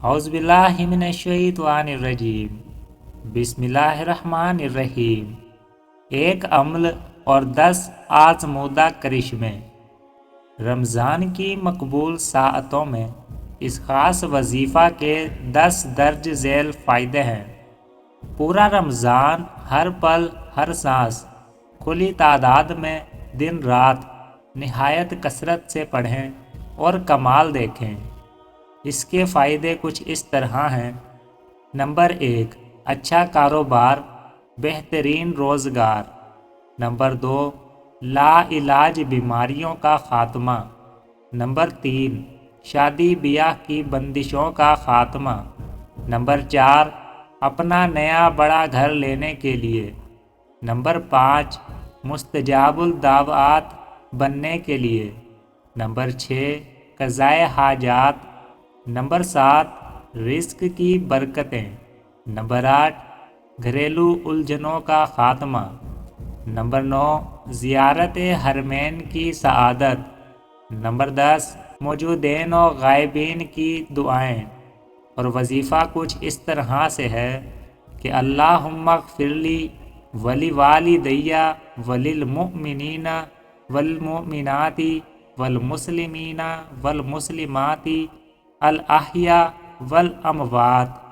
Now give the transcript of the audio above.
اعوذ باللہ من الشیطان الرجیم، بسم اللہ الرحمن الرحیم۔ ایک عمل اور 10 آزمودہ کرشمے۔ رمضان کی مقبول ساعتوں میں اس خاص وظیفہ کے 10 درج ذیل فائدے ہیں۔ پورا رمضان ہر پل ہر سانس کھلی تعداد میں دن رات نہایت کثرت سے پڑھیں اور کمال دیکھیں۔ اس کے فائدے کچھ اس طرح ہیں۔ نمبر 1، اچھا کاروبار، بہترین روزگار۔ نمبر 2، لا علاج بیماریوں کا خاتمہ۔ نمبر 3، شادی بیاہ کی بندشوں کا خاتمہ۔ نمبر 4، اپنا نیا بڑا گھر لینے کے لیے۔ نمبر 5، مستجاب الدعوات بننے کے لیے۔ نمبر 6، قضائے حاجات۔ نمبر 7، رزق کی برکتیں۔ نمبر 8، گھریلو الجھنوں کا خاتمہ۔ نمبر 9، زیارت حرمین کی سعادت۔ نمبر 10، موجودین و غائبین کی دعائیں۔ اور وظیفہ کچھ اس طرح سے ہے کہ اللہم اغفر لی ولوالدی وللمؤمنین والمؤمنات والمسلمین والمسلمات الاحیاء والاموات۔